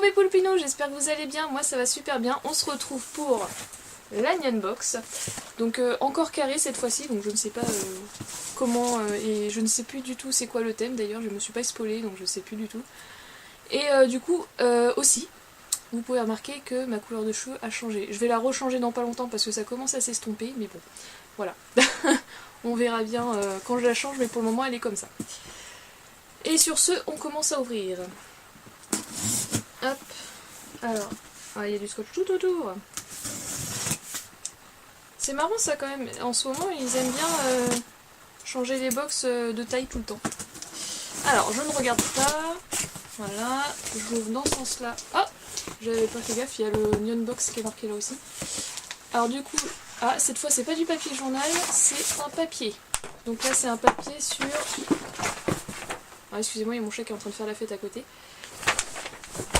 mes poulpinous, j'espère que vous allez bien, moi ça va super bien. On se retrouve pour la Nyan Box. Donc encore carré cette fois-ci, donc je ne sais pas comment, et je ne sais plus du tout c'est quoi le thème d'ailleurs, je me suis pas spoilée donc je sais plus du tout. Et du coup aussi, vous pouvez remarquer que ma couleur de cheveux a changé. Je vais la rechanger dans pas longtemps parce que ça commence à s'estomper, mais bon, voilà. On verra bien quand je la change, mais pour le moment elle est comme ça. Et sur ce, on commence à ouvrir. Hop. Alors, il y a du scotch tout autour. C'est marrant ça quand même. En ce moment, ils aiment bien changer les box de taille tout le temps. Alors, je ne regarde pas. Voilà, j'ouvre dans ce sens-là. Ah, j'avais pas fait gaffe, il y a le Nyan Box qui est marqué là aussi. Alors du coup, cette fois c'est pas du papier journal, c'est un papier. Donc là c'est un papier sur... Ah, excusez-moi, il y a mon chat qui est en train de faire la fête à côté.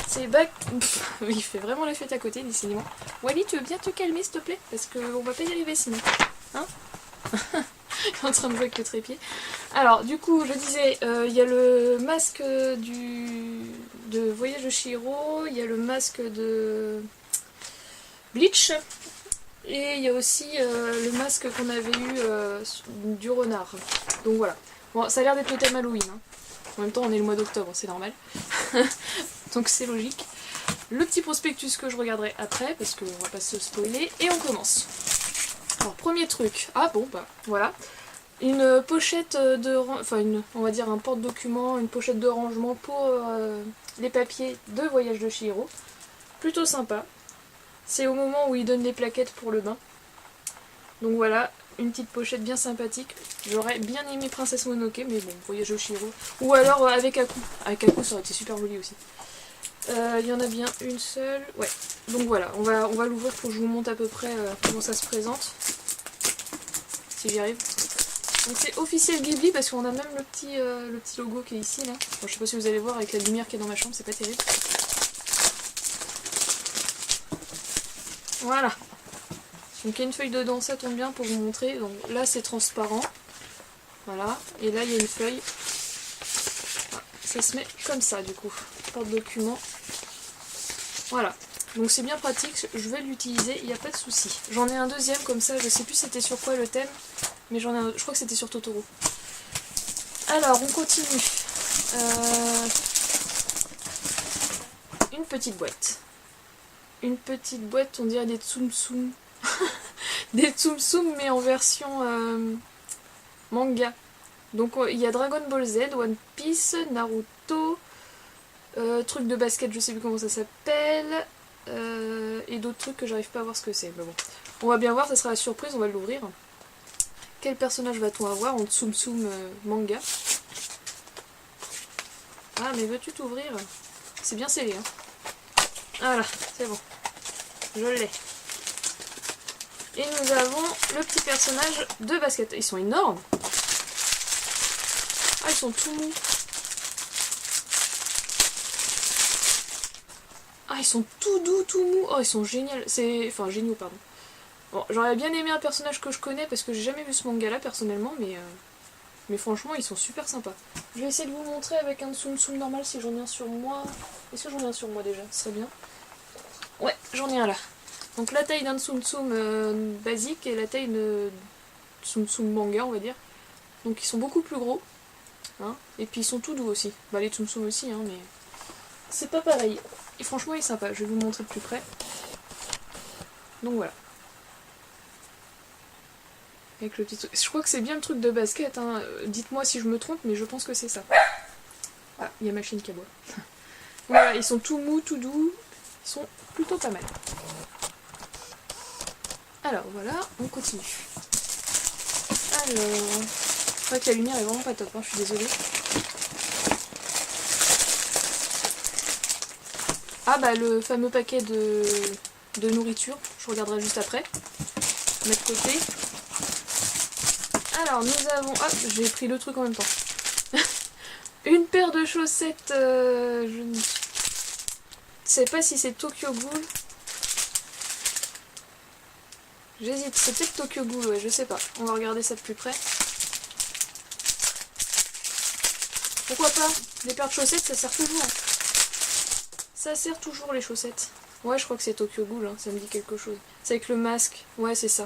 C'est bac... il fait vraiment la fête à côté, décidément. Wally, tu veux bien te calmer s'il te plaît? Parce qu'on va pas y arriver sinon. Hein? Il est en train de jouer avec le trépied. Alors, du coup, je disais, il y a le masque de Voyage de Chihiro, il y a le masque de Bleach, et il y a aussi le masque qu'on avait eu du renard. Donc voilà. Bon, ça a l'air d'être le thème Halloween. Hein. En même temps, on est le mois d'octobre, c'est normal. Donc c'est logique. Le petit prospectus que je regarderai après, parce qu'on va pas se spoiler, et on commence. Alors, premier truc. Ah bon, bah voilà. Une pochette de... Enfin, on va dire un porte-document, une pochette de rangement pour les papiers de Voyage de Chihiro. Plutôt sympa. C'est au moment où il donne les plaquettes pour le bain. Donc voilà, une petite pochette bien sympathique. J'aurais bien aimé Princesse Mononoke, mais bon, Voyage de Chihiro. Ou alors avec Aku. Avec Aku, ça aurait été super joli aussi. Il y en a bien une seule. Ouais, donc voilà, on va l'ouvrir pour que je vous montre à peu près comment ça se présente. Si j'y arrive. Donc c'est officiel Ghibli parce qu'on a même le petit logo qui est ici là. Bon, je sais pas si vous allez voir avec la lumière qui est dans ma chambre, c'est pas terrible. Voilà. Donc il y a une feuille dedans, ça tombe bien pour vous montrer. Donc là c'est transparent. Voilà. Et là il y a une feuille. Voilà. Ça se met comme ça du coup. Porte-document. Voilà. Donc c'est bien pratique, je vais l'utiliser, il n'y a pas de souci. J'en ai un deuxième comme ça, je sais plus c'était sur quoi le thème, mais j'en ai un, je crois que c'était sur Totoro. Alors on continue. Une petite boîte. Une petite boîte, on dirait des Tsum Tsum. Des Tsum Tsum mais en version manga. Donc il y a Dragon Ball Z, One Piece, Naruto, truc de basket, je sais plus comment ça s'appelle. Et d'autres trucs que j'arrive pas à voir ce que c'est. Mais bon, on va bien voir, ça sera la surprise, on va l'ouvrir. Quel personnage va-t-on avoir en Tsum Tsum manga? Ah, mais veux-tu t'ouvrir? C'est bien scellé, hein. Voilà, c'est bon. Je l'ai. Et nous avons le petit personnage de basket. Ils sont énormes. Ah, ils sont tout mous. Ah, ils sont tout doux, tout mous. Oh, ils sont géniaux. Enfin, géniaux, pardon. Bon, j'aurais bien aimé un personnage que je connais parce que j'ai jamais vu ce manga-là personnellement, mais franchement, ils sont super sympas. Je vais essayer de vous montrer avec un Tsum Tsum normal si j'en ai un sur moi. Est-ce que j'en ai un sur moi déjà? Ce serait bien. Ouais, j'en ai un là. Donc la taille d'un Tsum Tsum basique et la taille de Tsum Tsum manga, on va dire. Donc ils sont beaucoup plus gros. Hein, et puis ils sont tout doux aussi. Bah, les Tsum Tsum aussi, hein, mais c'est pas pareil. Et franchement il est sympa, je vais vous montrer de plus près. Donc voilà. Avec le petit truc. Je crois que c'est bien le truc de basket, hein. Dites-moi si je me trompe, mais je pense que c'est ça. Ah, il y a ma chienne qui aboie. Voilà, ils sont tout mous, tout doux. Ils sont plutôt pas mal. Alors voilà, on continue. Alors... Je crois que la lumière est vraiment pas top, hein, je suis désolée. Ah bah le fameux paquet de nourriture, je regarderai juste après. Mettre de côté. Alors nous avons... Ah, j'ai pris le truc en même temps. Une paire de chaussettes, je ne sais pas si c'est Tokyo Ghoul. J'hésite, c'est peut-être Tokyo Ghoul, ouais, je sais pas. On va regarder ça de plus près. Pourquoi pas? Les paires de chaussettes, ça sert toujours. Ça sert toujours les chaussettes. Ouais, je crois que c'est Tokyo Ghoul, hein, ça me dit quelque chose. C'est avec le masque, ouais c'est ça.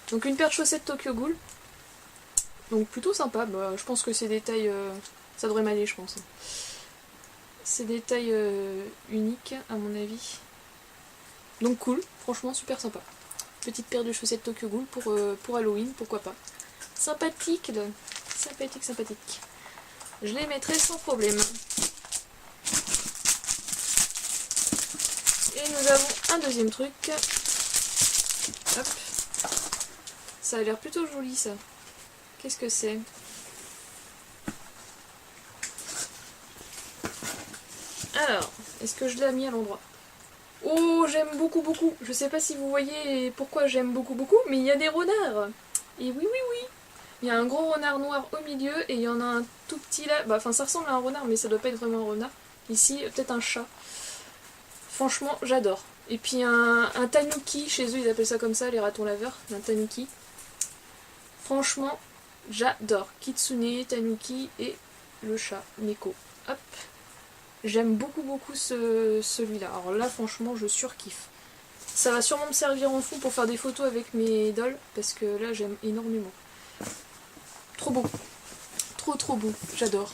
Donc une paire de chaussettes Tokyo Ghoul. Donc plutôt sympa, bah, je pense que c'est des tailles... ça devrait m'aller je pense. C'est des tailles uniques à mon avis. Donc cool, franchement super sympa. Petite paire de chaussettes Tokyo Ghoul pour Halloween, pourquoi pas. Sympathique, là. Sympathique, sympathique. Je les mettrai sans problème. Et nous avons un deuxième truc. Hop. Ça a l'air plutôt joli ça. Qu'est-ce que c'est? Alors, est-ce que je l'ai mis à l'endroit? Oh, j'aime beaucoup, beaucoup. Je sais pas si vous voyez pourquoi j'aime beaucoup, beaucoup, mais il y a des renards. Et oui, oui, oui. Il y a un gros renard noir au milieu et il y en a un tout petit là. Bah, enfin, ça ressemble à un renard, mais ça doit pas être vraiment un renard. Ici, peut-être un chat. Franchement, j'adore. Et puis un tanuki, chez eux, ils appellent ça comme ça, les ratons laveurs. Un tanuki. Franchement, j'adore. Kitsune, tanuki et le chat, Neko. Hop. J'aime beaucoup, beaucoup celui-là. Alors là, franchement, je surkiffe. Ça va sûrement me servir en fond pour faire des photos avec mes dolls, parce que là, j'aime énormément. Trop beau. Trop, trop beau. J'adore.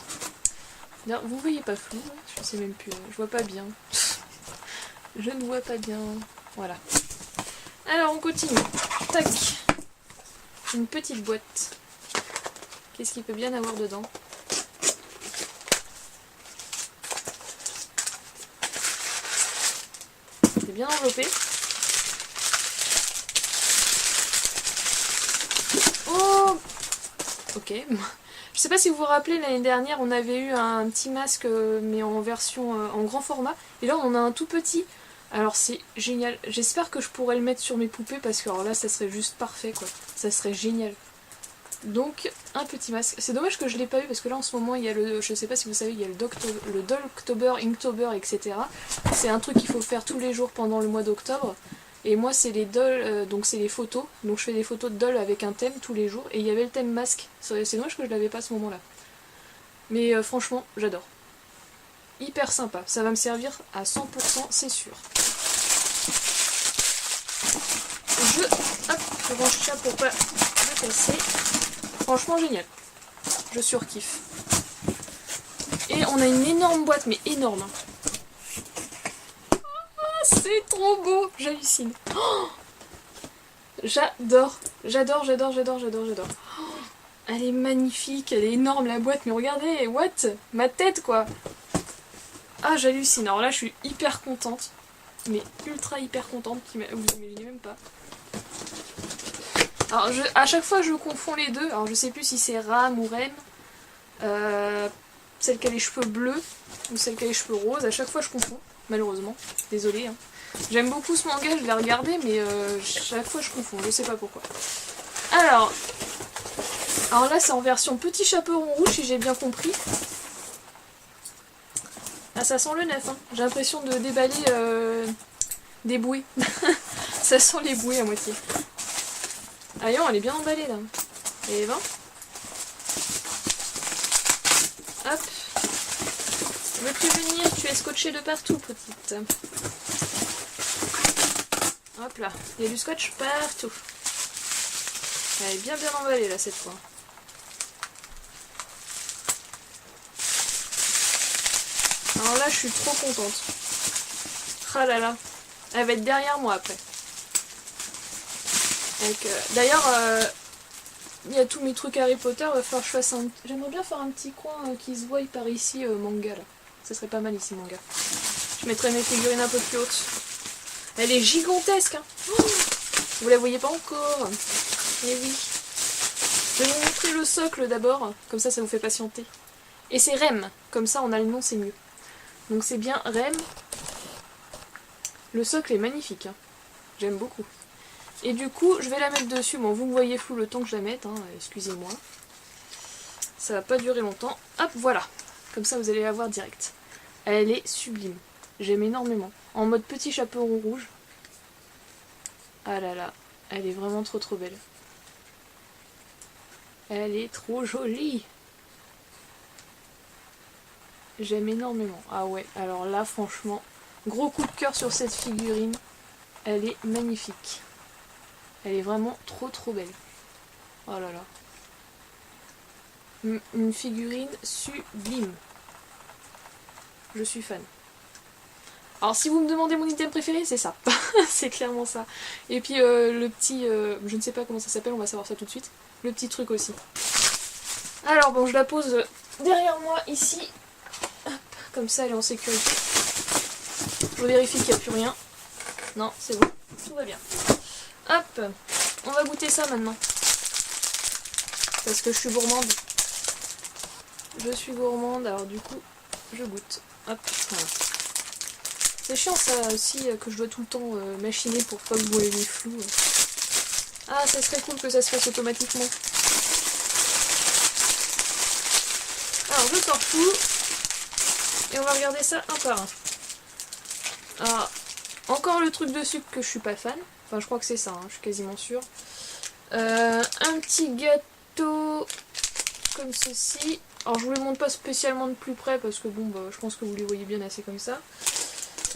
Vous voyez pas flou, je sais même plus. Je vois pas bien. Je ne vois pas bien. Voilà. Alors, on continue. Tac. Une petite boîte. Qu'est-ce qu'il peut bien avoir dedans? C'est bien enveloppé. Oh! Ok. Je sais pas si vous vous rappelez, l'année dernière, on avait eu un petit masque, mais en version en grand format. Et là, on en a un tout petit. Alors, c'est génial. J'espère que je pourrai le mettre sur mes poupées, parce que alors là, ça serait juste parfait, quoi. Ça serait génial. Donc, un petit masque. C'est dommage que je l'ai pas eu, parce que là, en ce moment, il y a le... Je sais pas si vous savez, il y a le Dolltober, Inktober, etc. C'est un truc qu'il faut faire tous les jours pendant le mois d'octobre. Et moi, c'est les dolls, donc c'est les photos. Donc je fais des photos de dolls avec un thème tous les jours. Et il y avait le thème masque. C'est dommage que je l'avais pas à ce moment-là. Mais franchement, j'adore. Hyper sympa. Ça va me servir à 100%, c'est sûr. Je range ça pour pas le casser. Franchement, génial. Je surkiffe. Et on a une énorme boîte, mais énorme. C'est trop beau, j'hallucine. Oh, j'adore, j'adore, j'adore, j'adore, j'adore, j'adore. Oh, elle est magnifique, elle est énorme la boîte, mais regardez, what? Ma tête quoi. Ah, j'hallucine. Alors là, je suis hyper contente, mais ultra hyper contente, vous imaginez même pas. Alors à chaque fois, je confonds les deux. Alors je sais plus si c'est Ram ou Rem. Celle qui a les cheveux bleus ou celle qui a les cheveux roses. À chaque fois, je confonds. Malheureusement, désolée. Hein. J'aime beaucoup ce manga, je l'ai regardé, mais chaque fois je confonds, je sais pas pourquoi. Alors là c'est en version petit chaperon rouge, si j'ai bien compris. Ah, ça sent le neuf, hein. J'ai l'impression de déballer des bouées. Ça sent les bouées à moitié. Ah non, elle est bien emballée là. Et ben. Hop. Veux-tu venir? Tu es scotchée de partout, petite. Hop là, il y a du scotch partout. Elle est bien bien emballée là cette fois. Alors là, je suis trop contente. Ah là là, elle va être derrière moi après. D'ailleurs, il y a tous mes trucs Harry Potter. Va falloir que je fasse un... J'aimerais bien faire un petit coin qui se voie par ici, manga là. Ça serait pas mal ici, manga. Je mettrais mes figurines un peu plus hautes. Elle est gigantesque, hein. Oh, vous la voyez pas encore? Eh oui. Je vais vous montrer le socle d'abord, comme ça vous fait patienter. Et c'est Rem, comme ça on a le nom, c'est mieux. Donc c'est bien Rem. Le socle est magnifique, hein. J'aime beaucoup. Et du coup, je vais la mettre dessus. Bon, vous me voyez flou le temps que je la mette, hein. Excusez-moi. Ça va pas durer longtemps. Hop, voilà. Comme ça vous allez la voir direct. Elle est sublime. J'aime énormément. En mode petit chaperon rouge. Ah là là, elle est vraiment trop trop belle. Elle est trop jolie. J'aime énormément. Ah ouais, alors là franchement, Gros coup de cœur sur cette figurine. Elle est magnifique. Elle est vraiment trop belle. Oh là là. Une figurine sublime. Je suis fan. Alors si vous me demandez mon item préféré, c'est ça. C'est clairement ça. Et puis le petit... je ne sais pas comment ça s'appelle, on va savoir ça tout de suite. Le petit truc aussi. Alors bon, je la pose derrière moi ici. Hop, comme ça elle est en sécurité. Je vérifie qu'il n'y a plus rien. Non, c'est bon. Tout va bien. Hop, on va goûter ça maintenant. Parce que je suis gourmande. Je suis gourmande, alors du coup, je goûte. Hop, voilà. C'est chiant ça aussi, que je dois tout le temps machiner pour pas que vous voyez les flous. Ah, ça serait cool que ça se fasse automatiquement. Alors, je sors tout. Et on va regarder ça un par un. Alors, encore le truc de sucre que je suis pas fan. Enfin, je crois que c'est ça, hein, je suis quasiment sûre. Un petit gâteau comme ceci. Alors, je vous le montre pas spécialement de plus près parce que bon, bah, je pense que vous les voyez bien assez comme ça.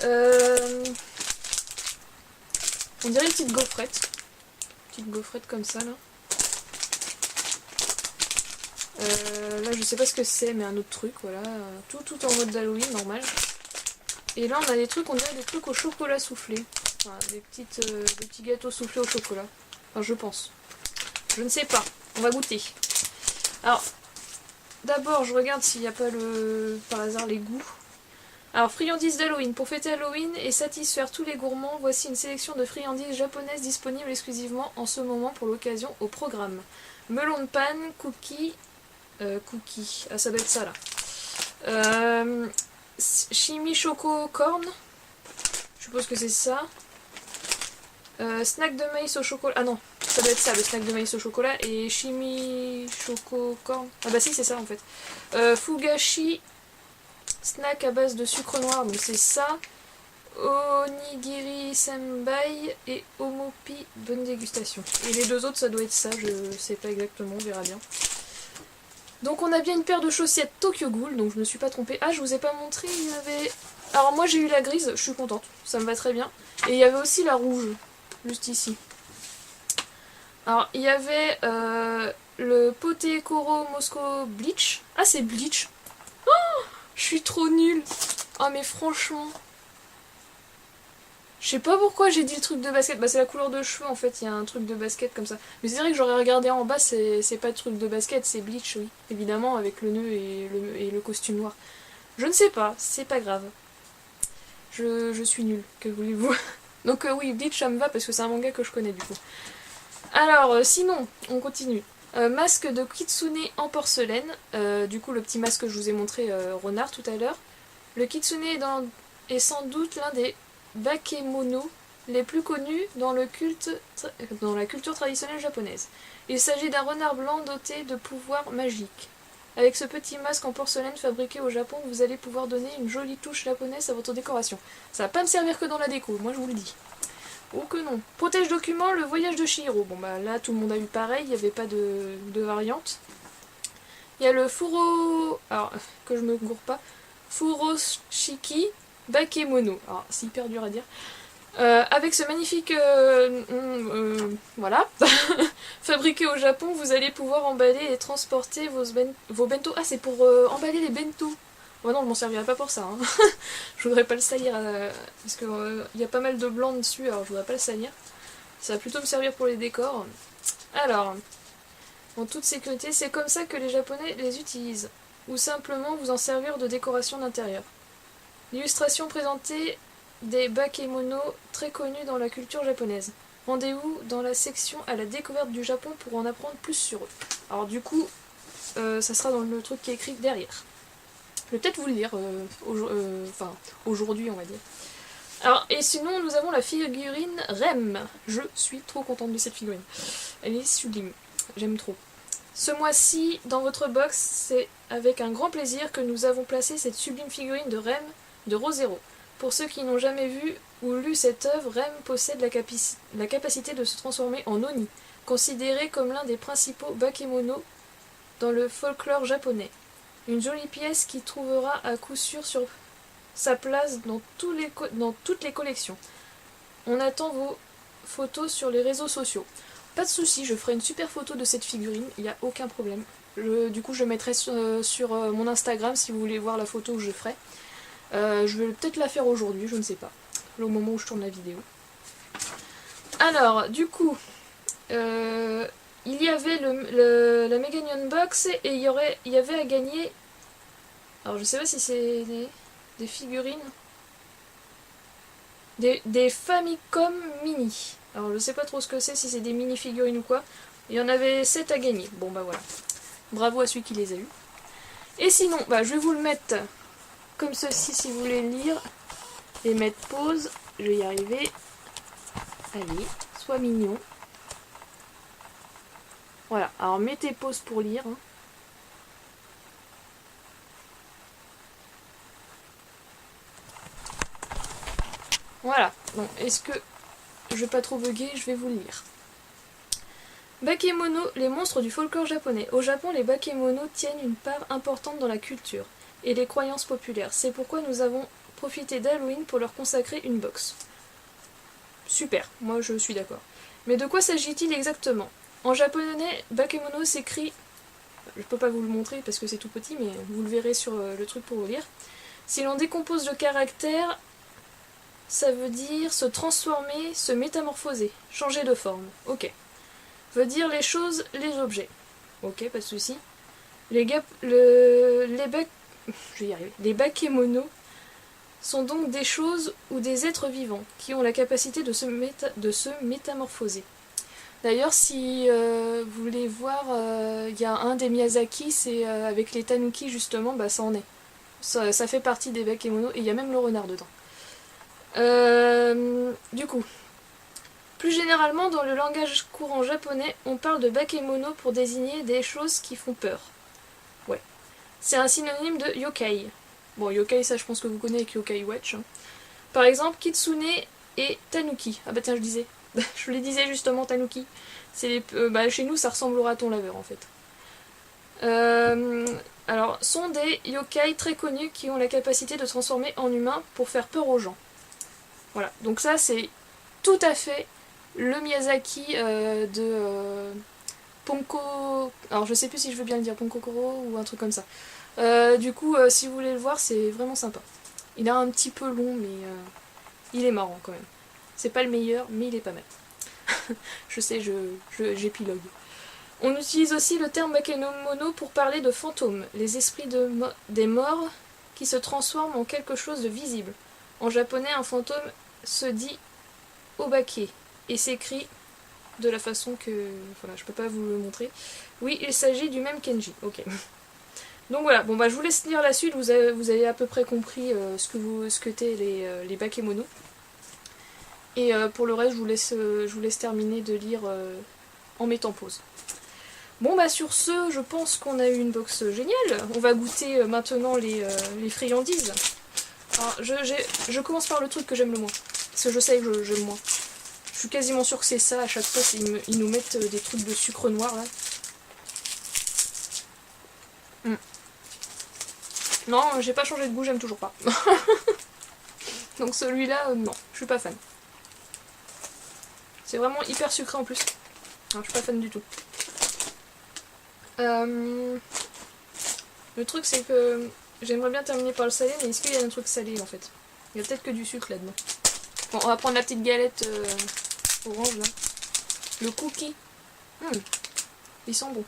On dirait une petite gaufrette. Petite gaufrette comme ça, là. Là, je sais pas ce que c'est, mais un autre truc, voilà. Tout en mode d'Halloween, normal. Et là, on a des trucs, on dirait des trucs au chocolat soufflé. Enfin, des petits gâteaux soufflés au chocolat. Enfin, je pense. Je ne sais pas. On va goûter. Alors, d'abord, je regarde s'il n'y a pas par hasard les goûts. Alors, friandises d'Halloween. Pour fêter Halloween et satisfaire tous les gourmands, voici une sélection de friandises japonaises disponibles exclusivement en ce moment pour l'occasion au programme. Melon de panne, cookies. Ah, ça doit être ça là. Shimi Choco Corn. Je suppose que c'est ça. Snack de maïs au chocolat. Ah non, ça doit être ça, le snack de maïs au chocolat. Et Shimi Choco Corn. Ah bah si, c'est ça en fait. Fugashi. Snack à base de sucre noir, donc c'est ça. Onigiri Senbai et Omopi, bonne dégustation. Et les deux autres, ça doit être ça, je sais pas exactement, on verra bien. Donc on a bien une paire de chaussettes Tokyo Ghoul, donc je me suis pas trompée. Ah, je vous ai pas montré, il y avait... Alors moi j'ai eu la grise, je suis contente, ça me va très bien. Et il y avait aussi la rouge, juste ici. Alors il y avait le Poté Koro Moscow Bleach. Ah, c'est Bleach. Oh, je suis trop nulle. Ah mais franchement... Je sais pas pourquoi j'ai dit le truc de basket. Bah c'est la couleur de cheveux en fait, il y a un truc de basket comme ça. Mais c'est vrai que j'aurais regardé en bas, c'est pas le truc de basket, c'est Bleach, oui. Évidemment, avec le nœud et le costume noir. Je ne sais pas, c'est pas grave. Je suis nulle, que voulez-vous. Donc oui, Bleach ça me va parce que c'est un manga que je connais du coup. Alors sinon, on continue. Masque de kitsune en porcelaine. Du coup le petit masque que je vous ai montré renard tout à l'heure. Le kitsune est sans doute l'un des bakemono les plus connus dans la culture traditionnelle japonaise. Il s'agit d'un renard blanc doté de pouvoirs magiques. Avec ce petit masque en porcelaine fabriqué au Japon, vous allez pouvoir donner une jolie touche japonaise à votre décoration. Ça va pas me servir que dans la déco, moi je vous le dis. Oh que non. Protège document, le voyage de Chihiro. Bon bah là tout le monde a eu pareil, il n'y avait pas de variante. Il y a le Furo... Alors, que je me gourre pas. Furoshiki Bakemono. Alors, c'est hyper dur à dire. Avec ce magnifique... voilà. Fabriqué au Japon, vous allez pouvoir emballer et transporter vos bento. Ah, c'est pour emballer les bento. Oh non, je m'en servirai pas pour ça. Hein. Je voudrais pas le salir. Parce qu'il y a pas mal de blanc dessus, alors je voudrais pas le salir. Ça va plutôt me servir pour les décors. Alors, en toute sécurité, c'est comme ça que les Japonais les utilisent. Ou simplement vous en servir de décoration d'intérieur. L'illustration présentée des bakemono très connus dans la culture japonaise. Rendez-vous dans la section à la découverte du Japon pour en apprendre plus sur eux. Alors du coup, ça sera dans le truc qui est écrit derrière. Je vais peut-être vous le lire, aujourd'hui on va dire. Alors, et sinon nous avons la figurine Rem. Je suis trop contente de cette figurine. Elle est sublime, j'aime trop. Ce mois-ci, dans votre box, c'est avec un grand plaisir que nous avons placé cette sublime figurine de Rem de Rosero. Pour ceux qui n'ont jamais vu ou lu cette œuvre, Rem possède la capacité de se transformer en Oni, considéré comme l'un des principaux bakemono dans le folklore japonais. Une jolie pièce qui trouvera à coup sûr sur sa place dans toutes les collections. On attend vos photos sur les réseaux sociaux. Pas de souci, je ferai une super photo de cette figurine, il n'y a aucun problème. Du coup je mettrai sur mon Instagram si vous voulez voir la photo que je ferai. Je vais peut-être la faire aujourd'hui, je ne sais pas, au moment où je tourne la vidéo. Alors, du coup, il y avait la Meganion Box et il y avait à gagner... Alors je sais pas si c'est des figurines. Des Famicom Mini. Alors je sais pas trop ce que c'est, si c'est des mini figurines ou quoi. Il y en avait 7 à gagner. Bon bah voilà. Bravo à celui qui les a eu. Et sinon, bah je vais vous le mettre comme ceci si vous voulez lire. Et mettre pause. Je vais y arriver. Allez, sois mignon. Voilà, alors mettez pause pour lire. Hein. Voilà, bon, est-ce que je vais pas trop bugger, je vais vous le lire. Bakemono, les monstres du folklore japonais. Au Japon, les bakemono tiennent une part importante dans la culture et les croyances populaires. C'est pourquoi nous avons profité d'Halloween pour leur consacrer une box. Super, moi je suis d'accord. Mais de quoi s'agit-il exactement? En japonais, bakemono s'écrit... Je peux pas vous le montrer parce que c'est tout petit, mais vous le verrez sur le truc pour vous lire. Si l'on décompose le caractère... Ça veut dire se transformer, se métamorphoser, changer de forme. Ok. Veut dire les choses, les objets. Ok, pas de souci. Les bakemono sont donc des choses ou des êtres vivants qui ont la capacité de se métamorphoser. D'ailleurs, si vous voulez voir, il y a un des Miyazaki, c'est avec les tanuki justement, bah ça en est. Ça fait partie des bakemono et il y a même le renard dedans. Du coup, plus généralement dans le langage courant japonais, on parle de bakemono pour désigner des choses qui font peur. Ouais. C'est un synonyme de yokai. Bon, yokai, ça je pense que vous connaissez avec Yokai Watch. Hein. Par exemple, kitsune et tanuki. Ah bah tiens, je disais. Je les disais justement, tanuki. Chez nous, ça ressemble au raton laveur en fait. Alors, sont des yokai très connus qui ont la capacité de transformer en humain pour faire peur aux gens. Voilà, donc ça c'est tout à fait le Miyazaki de Ponko... Alors je sais plus si je veux bien le dire, Ponkokoro ou un truc comme ça. Du coup, si vous voulez le voir, c'est vraiment sympa. Il est un petit peu long, mais il est marrant quand même. C'est pas le meilleur, mais il est pas mal. Je sais, j'épilogue. On utilise aussi le terme bakemono pour parler de fantômes, les esprits des morts qui se transforment en quelque chose de visible. En japonais, un fantôme se dit obake et s'écrit de la façon que... Voilà, je peux pas vous le montrer. Oui, il s'agit du même kanji. Ok. Donc voilà, bon bah je vous laisse lire la suite, vous avez à peu près compris ce que t'es les bakemono. Et pour le reste, je vous laisse terminer de lire en mettant pause. Bon bah sur ce, je pense qu'on a eu une box géniale. On va goûter maintenant les friandises. Alors, je commence par le truc que j'aime le moins. Parce que je sais que j'aime moins. Je suis quasiment sûre que c'est ça. À chaque fois, ils nous mettent des trucs de sucre noir là. Non, j'ai pas changé de goût, j'aime toujours pas. Donc celui-là, non, je suis pas fan. C'est vraiment hyper sucré en plus. Non, je suis pas fan du tout. Le truc c'est que j'aimerais bien terminer par le salé, mais est-ce qu'il y a un truc salé en fait? Il y a peut-être que du sucre là-dedans. Bon, on va prendre la petite galette orange là. Le cookie. Il sent bon.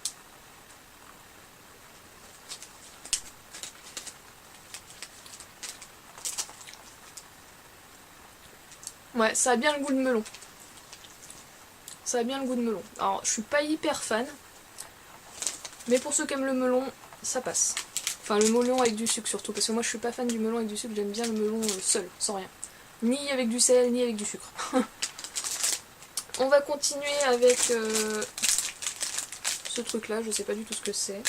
Ouais, ça a bien le goût de melon. Ça a bien le goût de melon. Alors, je suis pas hyper fan. Mais pour ceux qui aiment le melon, ça passe. Enfin, le melon avec du sucre surtout. Parce que moi, je suis pas fan du melon avec du sucre. J'aime bien le melon seul, sans rien. Ni avec du sel, ni avec du sucre. On va continuer avec ce truc-là. Je sais pas du tout ce que c'est.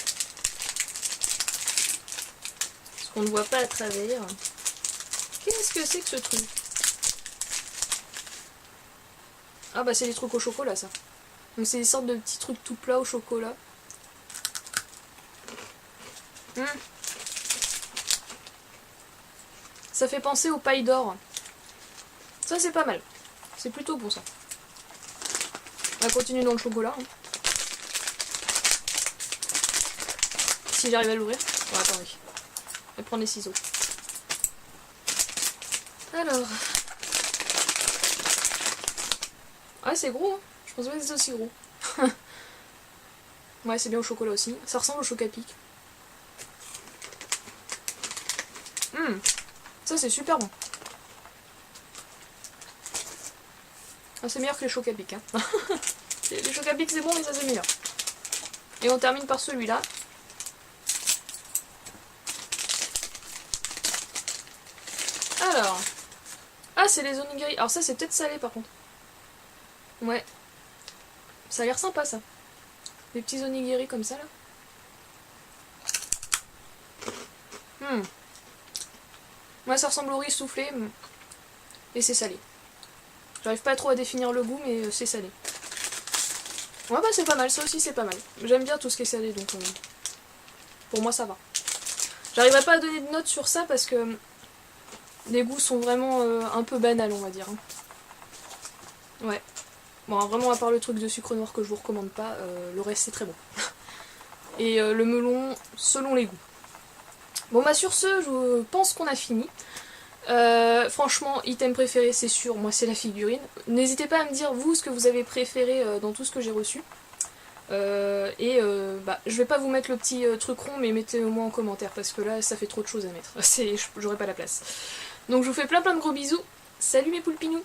Parce qu'on ne voit pas à travers. Qu'est-ce que c'est que ce truc? Ah bah c'est des trucs au chocolat ça. Donc c'est des sortes de petits trucs tout plats au chocolat. Ça fait penser aux pailles d'or. Ça c'est pas mal. C'est plutôt bon ça. On va continuer dans le chocolat. Hein. Si j'arrive à l'ouvrir. Bon, attendez. Je vais prendre les ciseaux. Alors. Ouais, c'est gros. Hein. Je pense pas que c'est aussi gros. Ouais, c'est bien au chocolat aussi. Ça ressemble au Chocapic. Ça, c'est super bon. Ah, c'est meilleur que les Chocapic. Hein. Les Chocapic, c'est bon, mais ça, c'est meilleur. Et on termine par celui-là. Alors. Ah, c'est les onigiri. Alors ça, c'est peut-être salé, par contre. Ouais. Ça a l'air sympa, ça. Des petits onigiri comme ça, là. Ouais, ça ressemble au riz soufflé. Et c'est salé. J'arrive pas trop à définir le goût, mais c'est salé. Ouais, bah c'est pas mal. Ça aussi, c'est pas mal. J'aime bien tout ce qui est salé, donc... pour moi, ça va. J'arriverai pas à donner de notes sur ça, parce que... les goûts sont vraiment un peu banals, on va dire. Ouais. Bon, vraiment, à part le truc de sucre noir que je vous recommande pas, le reste, c'est très bon. Et le melon, selon les goûts. Bon bah sur ce, je pense qu'on a fini. Franchement, item préféré c'est sûr, moi c'est la figurine. N'hésitez pas à me dire vous ce que vous avez préféré dans tout ce que j'ai reçu. Bah, je vais pas vous mettre le petit truc rond, mais mettez-le moi en commentaire parce que là ça fait trop de choses à mettre. J'aurai pas la place. Donc je vous fais plein de gros bisous. Salut mes poulpinous!